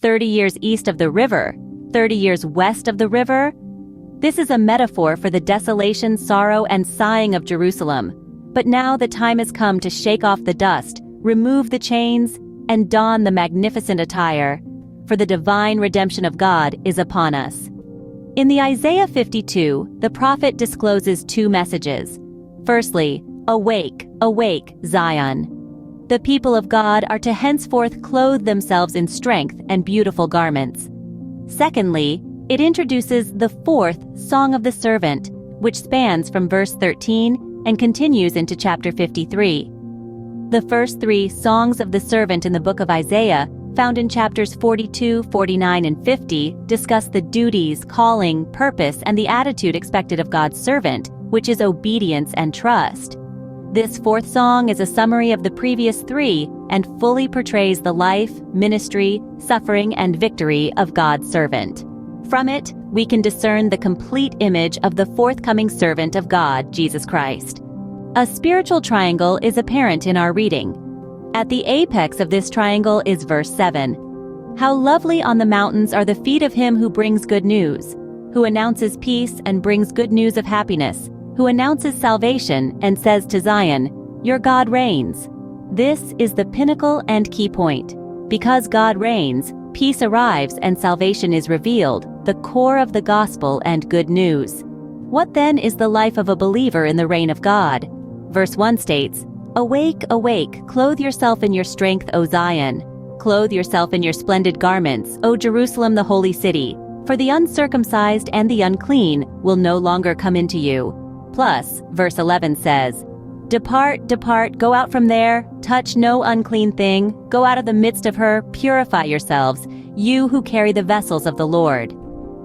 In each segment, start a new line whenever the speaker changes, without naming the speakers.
30 years east of the river, 30 years west of the river. This is a metaphor for the desolation, sorrow, and sighing of Jerusalem. But now the time has come to shake off the dust, remove the chains, and don the magnificent attire, for the divine redemption of God is upon us. In the Isaiah 52, the prophet discloses two messages. Firstly, awake, awake, Zion. The people of God are to henceforth clothe themselves in strength and beautiful garments. Secondly, it introduces the fourth Song of the Servant, which spans from verse 13 and continues into chapter 53. The first three Songs of the Servant in the book of Isaiah, found in chapters 42, 49, and 50, discuss the duties, calling, purpose, and the attitude expected of God's servant, which is obedience and trust. This fourth song is a summary of the previous three and fully portrays the life, ministry, suffering, and victory of God's servant. From it, we can discern the complete image of the forthcoming servant of God, Jesus Christ. A spiritual triangle is apparent in our reading. At the apex of this triangle is verse 7. How lovely on the mountains are the feet of him who brings good news, who announces peace and brings good news of happiness, who announces salvation and says to Zion, "Your God reigns." This is the pinnacle and key point. Because God reigns, peace arrives and salvation is revealed, the core of the gospel and good news. What then is the life of a believer in the reign of God? Verse 1 states, "Awake, awake, clothe yourself in your strength, O Zion. Clothe yourself in your splendid garments, O Jerusalem the holy city. For the uncircumcised and the unclean will no longer come into you." Plus, verse 11 says, "Depart, depart, go out from there, touch no unclean thing, go out of the midst of her, purify yourselves, you who carry the vessels of the Lord."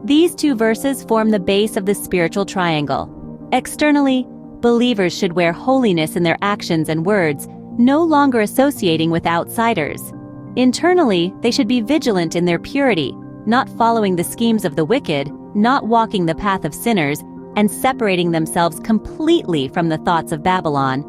These two verses form the base of the spiritual triangle. Externally, believers should wear holiness in their actions and words, no longer associating with outsiders. Internally, they should be vigilant in their purity, not following the schemes of the wicked, not walking the path of sinners, and separating themselves completely from the thoughts of Babylon.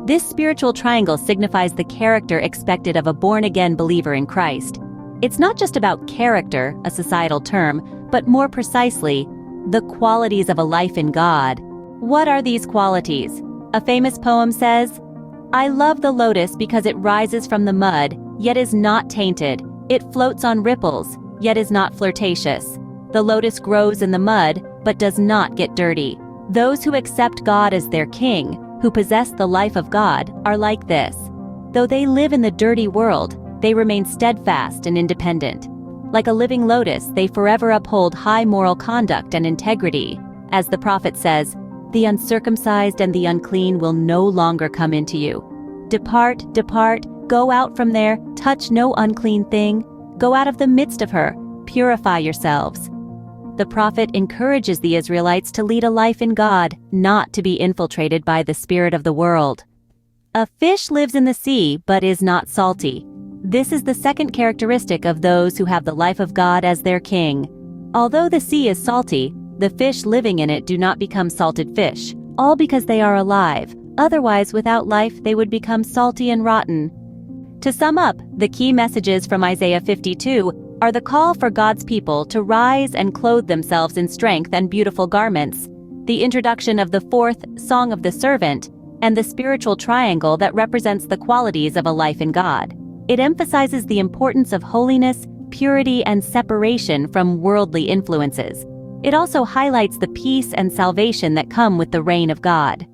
This spiritual triangle signifies the character expected of a born-again believer in Christ. It's not just about character, a societal term, but more precisely, the qualities of a life in God. What are these qualities? A famous poem says, "I love the lotus because it rises from the mud, yet is not tainted. It floats on ripples, yet is not flirtatious. The lotus grows in the mud, but does not get dirty." Those who accept God as their king, who possess the life of God, are like this. Though they live in the dirty world, they remain steadfast and independent. Like a living lotus, they forever uphold high moral conduct and integrity. As the prophet says, "The uncircumcised and the unclean will no longer come into you. Depart, depart, go out from there, touch no unclean thing, go out of the midst of her, purify yourselves." The prophet encourages the Israelites to lead a life in God, not to be infiltrated by the spirit of the world. A fish lives in the sea but is not salty. This is the second characteristic of those who have the life of God as their king. Although the sea is salty, the fish living in it do not become salted fish, all because they are alive. Otherwise, without life, they would become salty and rotten. To sum up, the key messages from Isaiah 52 are the call for God's people to rise and clothe themselves in strength and beautiful garments, the introduction of the fourth Song of the Servant, and the spiritual triangle that represents the qualities of a life in God. It emphasizes the importance of holiness, purity, and separation from worldly influences. It also highlights the peace and salvation that come with the reign of God.